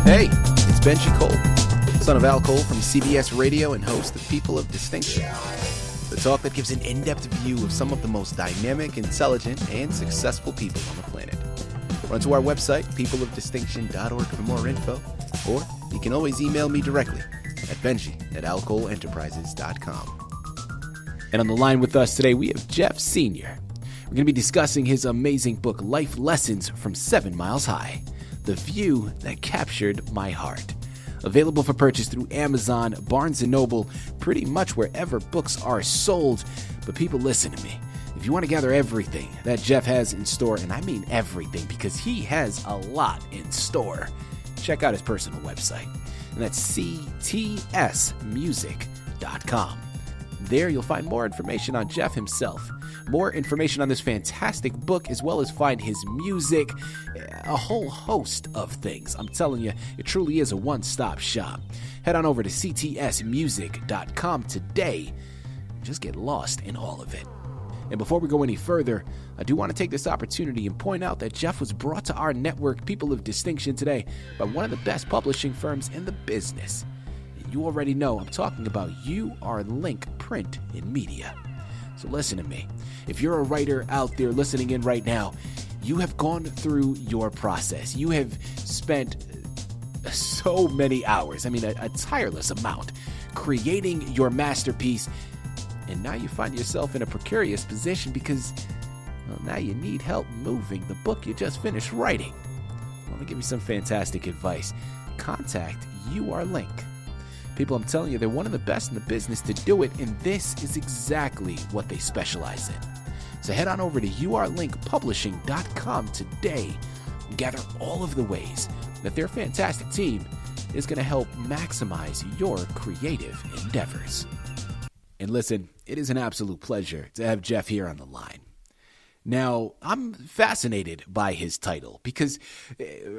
Hey, it's Benji Cole, son of Al Cole from CBS Radio and host of People of Distinction, the talk that gives an in-depth view of some of the most dynamic, intelligent, and successful people on the planet. Run to our website, peopleofdistinction.org for more info, or you can always email me directly at benji@alcoleenterprises.com. And on the line with us today, we have Jeff Senior. We're going to be discussing his amazing book, Life Lessons from 7 Miles High, The View That Captured My Heart. Available for purchase through Amazon, Barnes & Noble, pretty much wherever books are sold. But people, listen to me. If you want to gather everything that Jeff has in store, and I mean everything because he has a lot in store, check out his personal website. And that's ctsmusic.com. There you'll find more information on Jeff himself, more information on this fantastic book, as well as find his music, a whole host of things. I'm telling you, it truly is a one-stop shop. Head on over to ctsmusic.com today and just get lost in all of it. And before we go any further, I do want to take this opportunity and point out that Jeff was brought to our network, People of Distinction, today by one of the best publishing firms in the business. And you already know I'm talking about UR-Link Print and Media. So listen to me. If you're a writer out there listening in right now, you have gone through your process. You have spent so many hours, a tireless amount, creating your masterpiece. And now you find yourself in a precarious position because, well, now you need help moving the book you just finished writing. Let me give you some fantastic advice. Contact UR-Link. People, I'm telling you, they're one of the best in the business to do it, and this is exactly what they specialize in. So head on over to urlinkpublishing.com today and gather all of the ways that their fantastic team is going to help maximize your creative endeavors. And listen, it is an absolute pleasure to have Jeff here on the line. Now, I'm fascinated by his title because,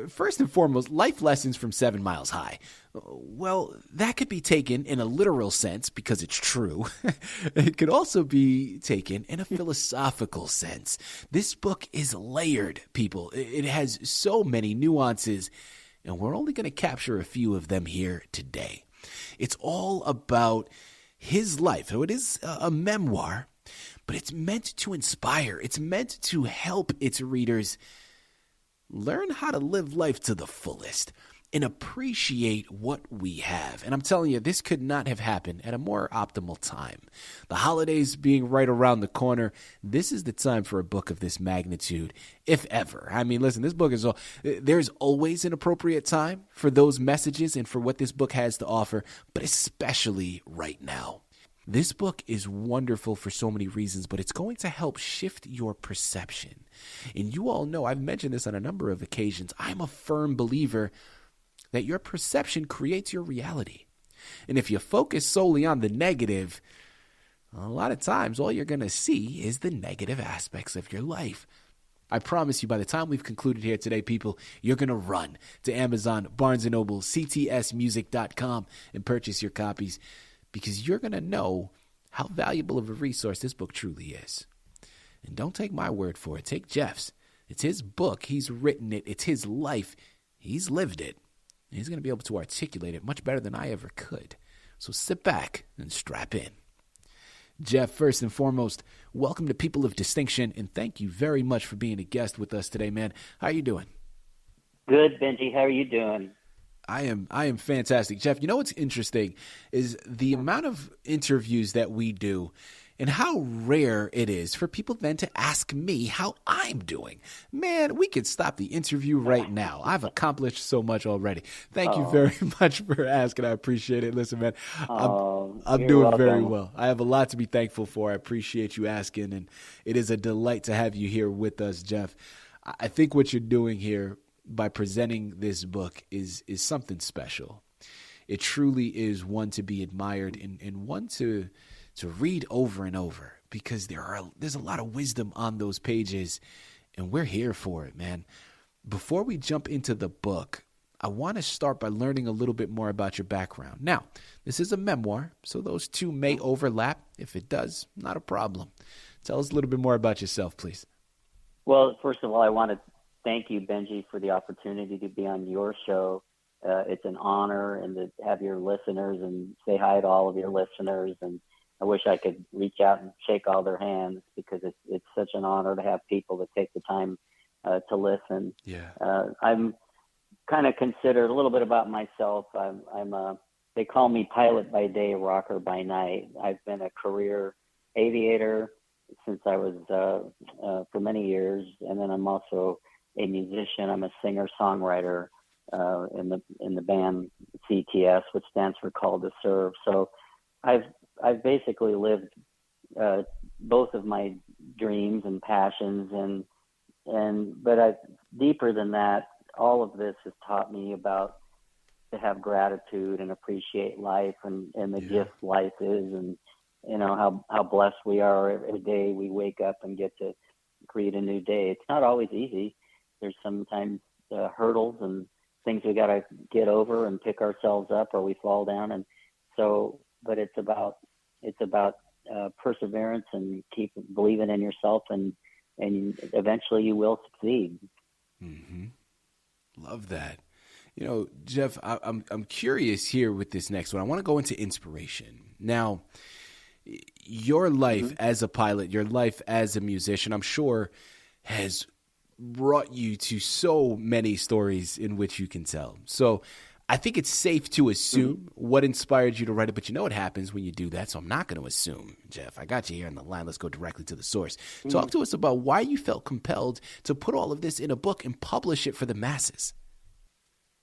first and foremost, Life Lessons from 7 Miles High. Well, that could be taken in a literal sense because it's true. It could also be taken in a philosophical sense. This book is layered, people. It has so many nuances, and we're only going to capture a few of them here today. It's all about his life. So it is a memoir, but it's meant to inspire. It's meant to help its readers learn how to live life to the fullest and appreciate what we have. And I'm telling you, this could not have happened at a more optimal time. The holidays being right around the corner, this is the time for a book of this magnitude, if ever. Listen, this book is there's always an appropriate time for those messages and for what this book has to offer, but especially right now. This book is wonderful for so many reasons, but it's going to help shift your perception. And you all know, I've mentioned this on a number of occasions, I'm a firm believer that your perception creates your reality. And if you focus solely on the negative, a lot of times all you're going to see is the negative aspects of your life. I promise you, by the time we've concluded here today, people, you're going to run to Amazon, Barnes & Noble, ctsmusic.com and purchase your copies, because you're going to know how valuable of a resource this book truly is. And don't take my word for it. Take Jeff's. It's his book. He's written it. It's his life. He's lived it. And he's going to be able to articulate it much better than I ever could. So sit back and strap in. Jeff, first and foremost, welcome to People of Distinction, and thank you very much for being a guest with us today, man. How are you doing? Good, Benji. How are you doing? I am fantastic. Jeff, you know what's interesting is the amount of interviews that we do and how rare it is for people then to ask me how I'm doing. Man, we could stop the interview right now. I've accomplished so much already. Thank you very much for asking. I appreciate it. Listen, man, I'm doing very well. I have a lot to be thankful for. I appreciate you asking, and it is a delight to have you here with us, Jeff. I think what you're doing here by presenting this book is something special. It truly is one to be admired and one to read over and over, because there's a lot of wisdom on those pages, and we're here for it, man. Before we jump into the book, I want to start by learning a little bit more about your background. Now, this is a memoir, so those two may overlap. If it does, not a problem. Tell us a little bit more about yourself, please. Well, first of all, I want to thank you, Benji, for the opportunity to be on your show. it's an honor, and to have your listeners and say hi to all of your listeners. And I wish I could reach out and shake all their hands, because it's such an honor to have people that take the time to listen. Yeah. I'm kind of considered, a little bit about myself. They call me pilot by day, rocker by night. I've been a career aviator since I was for many years, and then I'm also a musician. I'm a singer-songwriter in the band CTS, which stands for Call to Serve. So I've basically lived both of my dreams and passions, but deeper than that, all of this has taught me about to have gratitude and appreciate life and the gift life is, and how blessed we are every day we wake up and get to create a new day. It's not always easy. There's sometimes hurdles and things we got to get over and pick ourselves up, or we fall down. And so, but it's about perseverance and keep believing in yourself, and eventually you will succeed. Mm-hmm. Love that. Jeff, I'm curious here with this next one. I want to go into inspiration. Now, your life as a pilot, your life as a musician, I'm sure has brought you to so many stories in which you can tell. So I think it's safe to assume what inspired you to write it, but you know what happens when you do that, so I'm not going to assume. Jeff, I got you here on the line. Let's go directly to the source. Talk to us about why you felt compelled to put all of this in a book and publish it for the masses.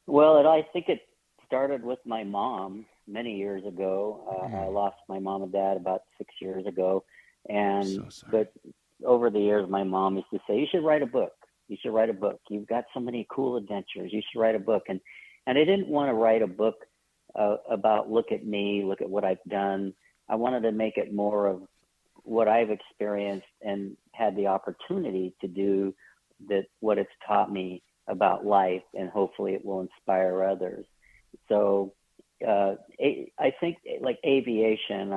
Well, I think it started with my mom many years ago. I lost my mom and dad about 6 years ago, but over the years, my mom used to say, "You should write a book. You should write a book. You've got so many cool adventures. You should write a book." And I didn't want to write a book about look at me, look at what I've done. I wanted to make it more of what I've experienced and had the opportunity to do, that what it's taught me about life, and hopefully it will inspire others. So I think like aviation,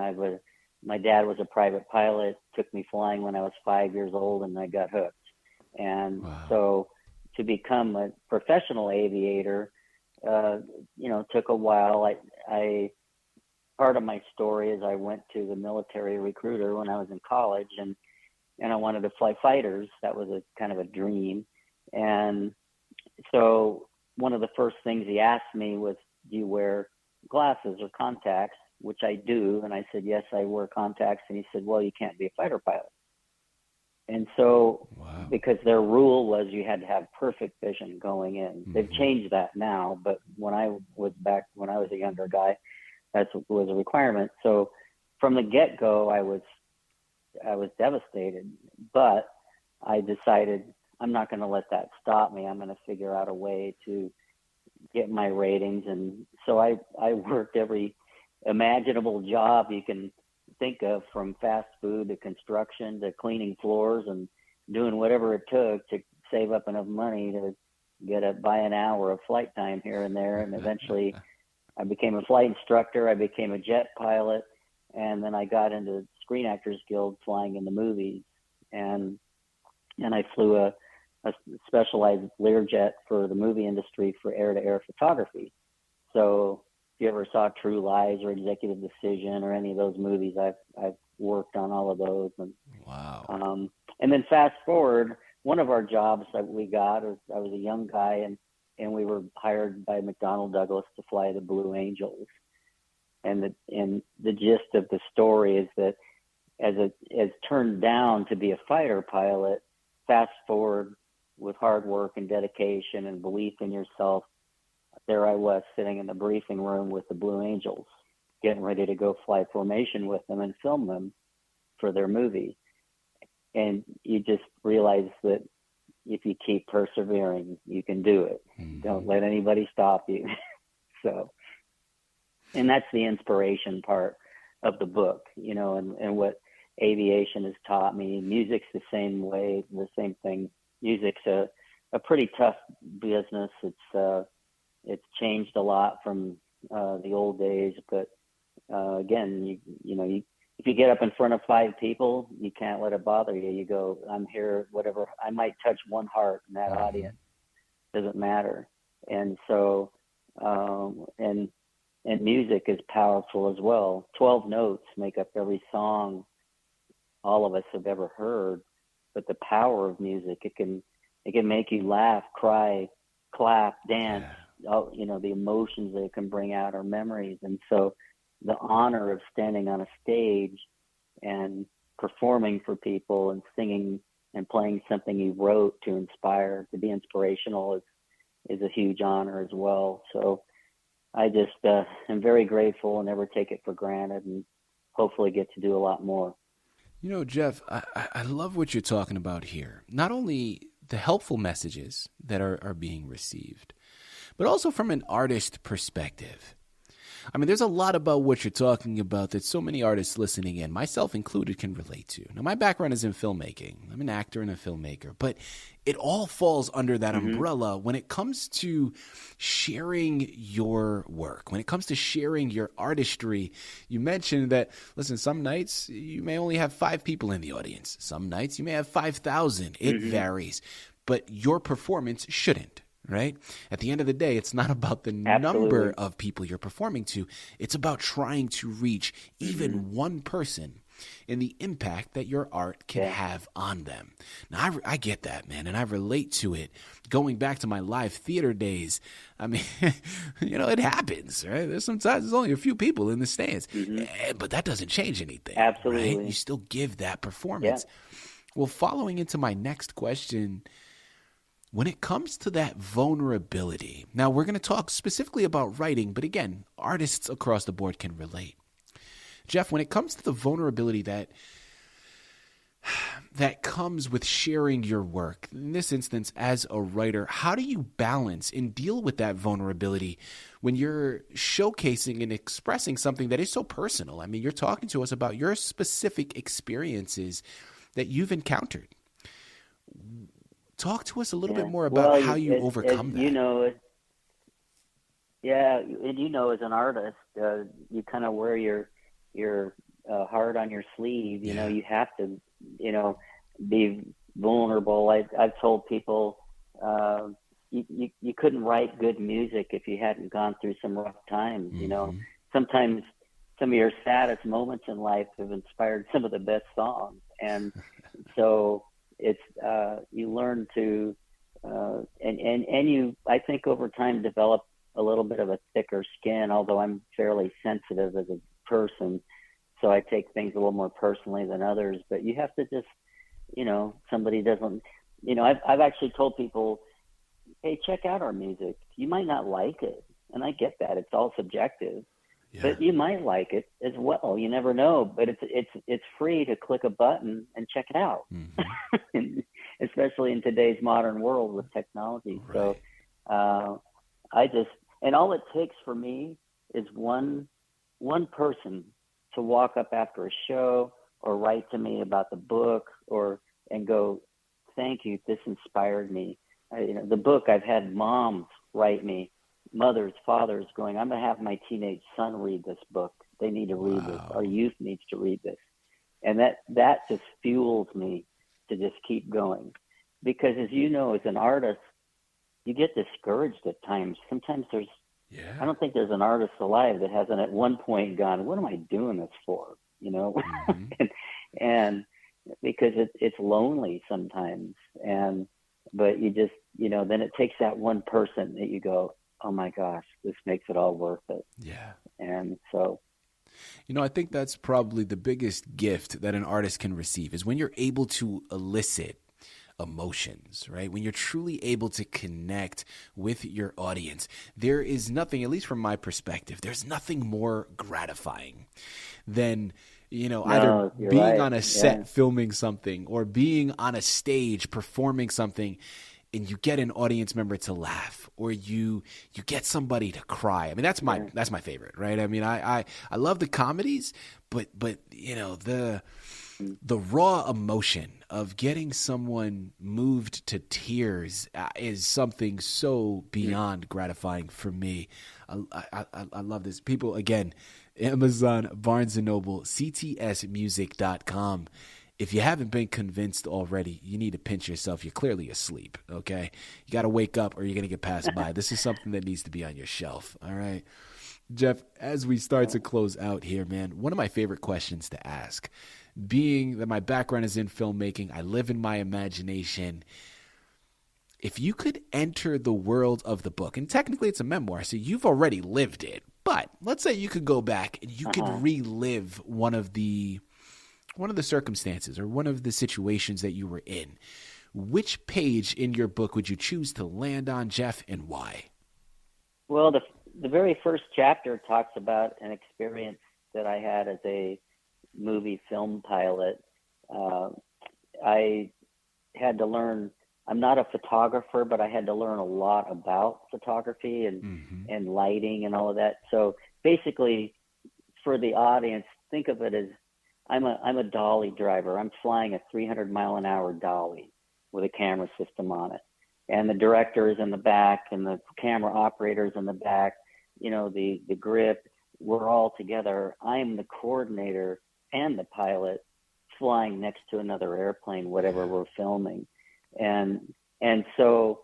my dad was a private pilot, took me flying when I was 5 years old, and I got hooked. And so to become a professional aviator, took a while. Part of my story is I went to the military recruiter when I was in college, and I wanted to fly fighters. That was a kind of a dream. And so one of the first things he asked me was, "Do you wear glasses or contacts?" Which I do. And I said, "Yes, I wear contacts." And he said, "Well, you can't be a fighter pilot." And so, because their rule was you had to have perfect vision going in. They've changed that now, but when I was a younger guy, that was a requirement. So from the get-go, I was devastated, but I decided I'm not going to let that stop me. I'm going to figure out a way to get my ratings. And so I worked every imaginable job you can think of, from fast food to construction to cleaning floors, and doing whatever it took to save up enough money to buy an hour of flight time here and there. And eventually I became a flight instructor. I became a jet pilot. And then I got into Screen Actors Guild, flying in the movies. And I flew a specialized Learjet for the movie industry for air-to-air photography. So if you ever saw True Lies or Executive Decision or any of those movies, I've worked on all of those. And and then fast forward, one of our jobs that we got was, I was a young guy, and we were hired by McDonnell Douglas to fly the Blue Angels. And the gist of the story is that as turned down to be a fighter pilot, fast forward, with hard work and dedication and belief in yourself, there I was sitting in the briefing room with the Blue Angels, getting ready to go fly formation with them and film them for their movie. And you just realize that if you keep persevering, you can do it. Don't let anybody stop you. So, and that's the inspiration part of the book, and what aviation has taught me. Music's the same way, the same thing. Music's a pretty tough business. It's changed a lot from the old days, but again, if you get up in front of 5 people, you can't let it bother you. You go, I'm here, whatever. I might touch one heart in that audience. Doesn't matter. And so And music is powerful as well. 12 notes make up every song all of us have ever heard. But the power of music, it can make you laugh, cry, clap, dance. All, the emotions that it can bring out are memories. And so the honor of standing on a stage and performing for people and singing and playing something you wrote to inspire, to be inspirational is a huge honor as well. So I just am very grateful and never take it for granted, and hopefully get to do a lot more. Jeff, I love what you're talking about here. Not only the helpful messages that are being received, but also from an artist perspective. I mean, there's a lot about what you're talking about that so many artists listening in, myself included, can relate to. Now, my background is in filmmaking. I'm an actor and a filmmaker, but it all falls under that umbrella when it comes to sharing your work, when it comes to sharing your artistry. You mentioned that, listen, some nights you may only have 5 people in the audience. Some nights you may have 5,000. It varies, but your performance shouldn't. Right? At the end of the day, it's not about the number of people you're performing to. It's about trying to reach even one person and the impact that your art can have on them. Now, I get that, man, and I relate to it. Going back to my live theater days, I mean, it happens, right? There's only a few people in the stands, but that doesn't change anything. Absolutely. Right? You still give that performance. Yeah. Well, following into my next question, when it comes to that vulnerability, now we're going to talk specifically about writing, but again, artists across the board can relate. Jeff, when it comes to the vulnerability that comes with sharing your work, in this instance as a writer, how do you balance and deal with that vulnerability when you're showcasing and expressing something that is so personal? I mean, you're talking to us about your specific experiences that you've encountered. Talk to us a little bit more about how you overcome that. As an artist, you kind of wear your heart on your sleeve. You have to, be vulnerable. I've told people you couldn't write good music if you hadn't gone through some rough times. Sometimes some of your saddest moments in life have inspired some of the best songs, and so. It's you learn to and you, I think, over time develop a little bit of a thicker skin, although I'm fairly sensitive as a person, so I take things a little more personally than others. But you have to just, somebody doesn't, I've actually told people, hey, check out our music. You might not like it, and I get that. It's all subjective. Yeah. But you might like it as well. You never know. But it's free to click a button and check it out, especially in today's modern world with technology. Right. So and all it takes for me is one person to walk up after a show or write to me about the book and go, thank you, this inspired me. The book, I've had moms write me, mothers, fathers going, I'm going to have my teenage son read this book. They need to read this. Our youth needs to read this. And that just fuels me to just keep going. Because as you know, as an artist, you get discouraged at times. Sometimes I don't think there's an artist alive that hasn't at one point gone, what am I doing this for? and because it's lonely sometimes. But you just, then it takes that one person that you go, oh my gosh, this makes it all worth it. Yeah. And so, I think that's probably the biggest gift that an artist can receive is when you're able to elicit emotions, right? When you're truly able to connect with your audience. There is nothing, at least from my perspective, there's nothing more gratifying than either being on a set filming something or being on a stage performing something, and you get an audience member to laugh, or you get somebody to cry. I mean, that's my favorite, right? I mean, I love the comedies, but the raw emotion of getting someone moved to tears is something so beyond gratifying for me. I love this. People, again, Amazon, Barnes & Noble, ctsmusic.com. if you haven't been convinced already, you need to pinch yourself. You're clearly asleep, okay? You got to wake up or you're going to get passed by. This is something that needs to be on your shelf, all right? Jeff, as we start to close out here, man, one of my favorite questions to ask, being that my background is in filmmaking, I live in my imagination. If you could enter the world of the book, and technically it's a memoir, so you've already lived it, but let's say you could go back and you could relive one of the circumstances or one of the situations that you were in. Which page in your book would you choose to land on, Jeff, and why? Well, the very first chapter talks about an experience that I had as a movie film pilot. I had to learn, I'm not a photographer, but I had to learn a lot about photography and lighting and all of that. So basically, for the audience, think of it as I'm a dolly driver. I'm flying a 300-mile-an-hour dolly with a camera system on it. And the director is in the back and the camera operator's in the back, you know, the grip, we're all together. I'm the coordinator and the pilot flying next to another airplane, whatever we're filming. And so,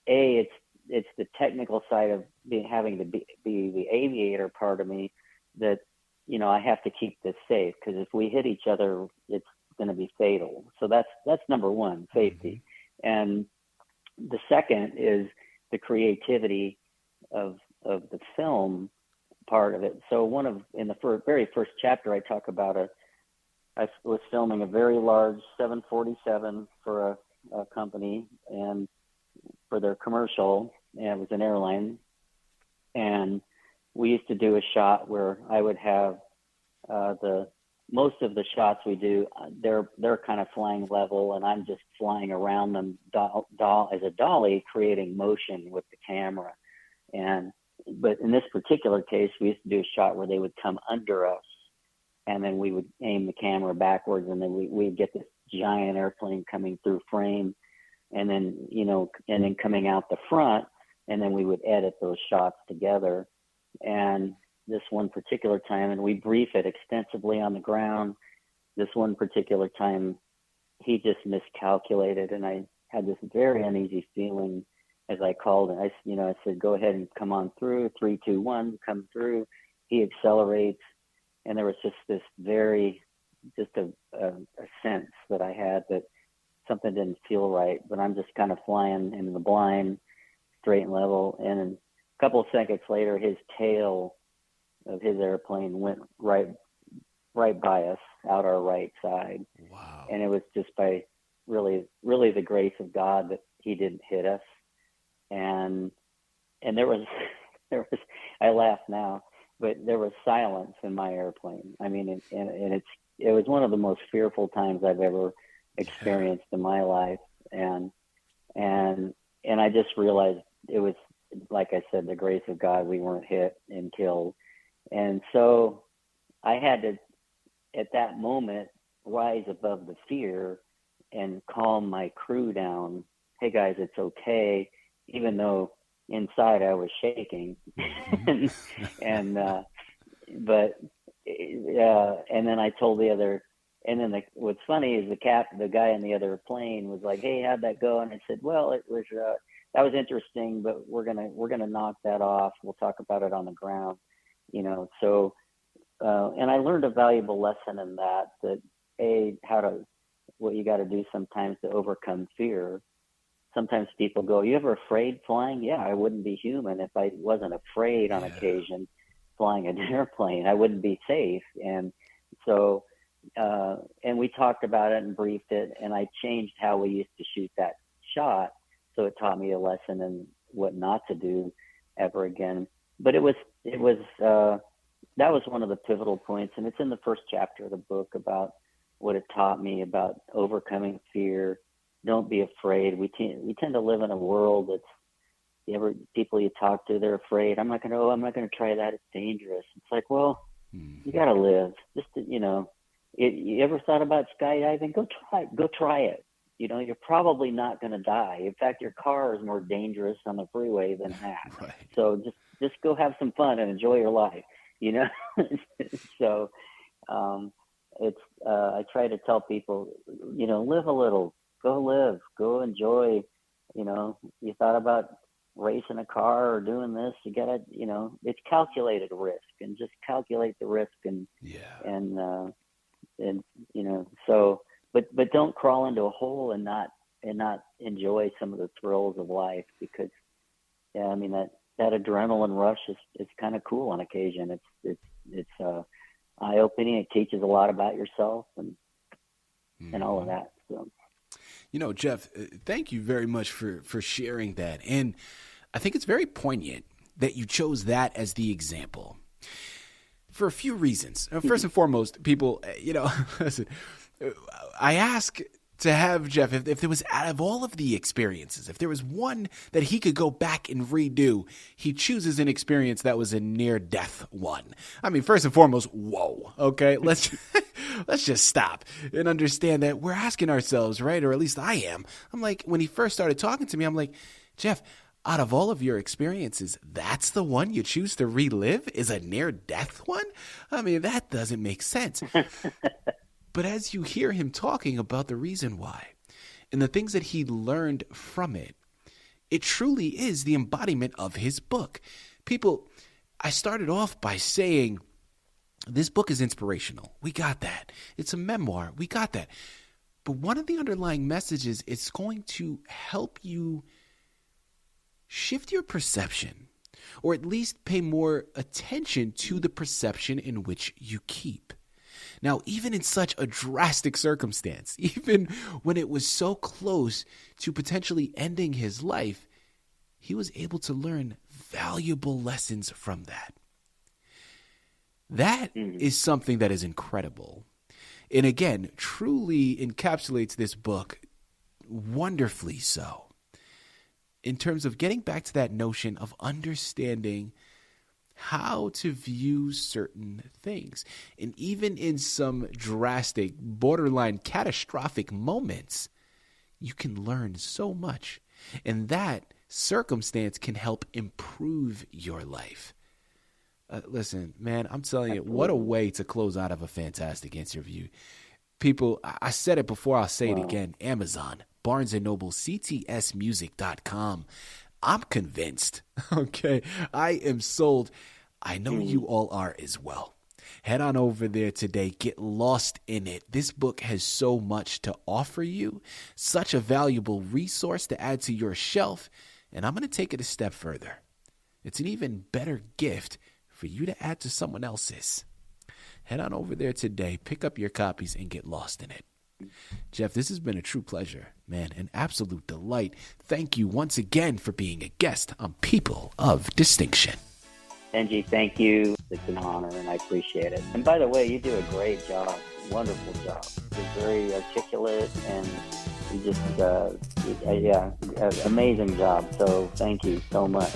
it's the technical side of having to be the aviator part of me that, you know, I have to keep this safe, because if we hit each other, it's going to be fatal. So that's number one, safety. And the second is the creativity of the film part of it. So in the very first chapter, I talk about I was filming a very large 747 for a company and for their commercial, and it was an airline. And we used to do a shot where I would have most of the shots we do, they're kind of flying level, and I'm just flying around them as a dolly, creating motion with the camera. But in this particular case, we used to do a shot where they would come under us, and then we would aim the camera backwards, and then we'd get this giant airplane coming through frame, and then, you know, and then coming out the front, and then we would edit those shots together. And this one particular time, and we brief it extensively on the ground, this one particular time, he just miscalculated, and I had this very uneasy feeling as I called, and I said, go ahead and come on through, 3, 2, 1, come through. He accelerates, and there was just this a sense that I had that something didn't feel right, but I'm just kind of flying in the blind, straight and level, and a couple of seconds later, his tail of his airplane went right by us, out our right side. Wow. And it was just by really the grace of God that he didn't hit us. And there was I laugh now, but there was silence in my airplane. I mean, it was one of the most fearful times I've ever experienced in my life. And I just realized it was, like I said, the grace of God, we weren't hit and killed. And so I had to, at that moment, rise above the fear and calm my crew down. Hey guys, it's okay. Even though inside I was shaking. and then I told the other, and then what's funny is the guy in the other plane was like, hey, how'd that go? And I said, well, it was, that was interesting, but we're going to knock that off. We'll talk about it on the ground, you know? So, and I learned a valuable lesson in that what you got to do sometimes to overcome fear. Sometimes people go, you ever afraid flying? Yeah, I wouldn't be human if I wasn't afraid on occasion flying an airplane. I wouldn't be safe. And so, and we talked about it and briefed it, and I changed how we used to shoot that shot. So it taught me a lesson in what not to do ever again. But that was one of the pivotal points. And it's in the first chapter of the book about what it taught me about overcoming fear. Don't be afraid. We tend to live in a world that's people you talk to, they're afraid. I'm not going to try that. It's dangerous. It's like, well, you got to live. Just to, you ever thought about skydiving? Go try it. You're probably not going to die. In fact, your car is more dangerous on the freeway than that. Right. So just go have some fun and enjoy your life, So, it's I try to tell people, live a little, go enjoy. You thought about racing a car or doing this, you gotta, it's calculated risk, and just calculate the risk and so, but don't crawl into a hole and not enjoy some of the thrills of life, because that adrenaline rush is kind of cool on occasion. It's eye-opening. It teaches a lot about yourself and all of that. So, Jeff, thank you very much for sharing that. And I think it's very poignant that you chose that as the example for a few reasons. First and foremost, people, listen, I ask to have Jeff, if there was, out of all of the experiences, if there was one that he could go back and redo, he chooses an experience that was a near-death one. I mean, first and foremost, whoa, okay? Let's just stop and understand that we're asking ourselves, right, or at least I am. I'm like, when he first started talking to me, I'm like, Jeff, out of all of your experiences, that's the one you choose to relive, is a near-death one? I mean, that doesn't make sense. But as you hear him talking about the reason why and the things that he learned from it, it truly is the embodiment of his book. People, I started off by saying this book is inspirational. We got that. It's a memoir. We got that. But one of the underlying messages is going to help you shift your perception, or at least pay more attention to the perception in which you keep. Now, even in such a drastic circumstance, even when it was so close to potentially ending his life, he was able to learn valuable lessons from that. That is something that is incredible. And again, truly encapsulates this book wonderfully so, in terms of getting back to that notion of understanding how to view certain things. And even in some drastic, borderline catastrophic moments, you can learn so much. And that circumstance can help improve your life. Listen, man, I'm telling you, what a way to close out of a fantastic interview. People, I said it before, I'll say it again. Amazon, Barnes & Noble, ctsmusic.com. I'm convinced, okay? I am sold. I know you all are as well. Head on over there today. Get lost in it. This book has so much to offer you, such a valuable resource to add to your shelf, and I'm going to take it a step further. It's an even better gift for you to add to someone else's. Head on over there today, pick up your copies, and get lost in it. Jeff, this has been a true pleasure, man, an absolute delight. Thank you once again for being a guest on People of Distinction. Benji, thank you. It's an honor, and I appreciate it. And by the way, you do a great job, wonderful job. You're very articulate, and you just, amazing job. So thank you so much.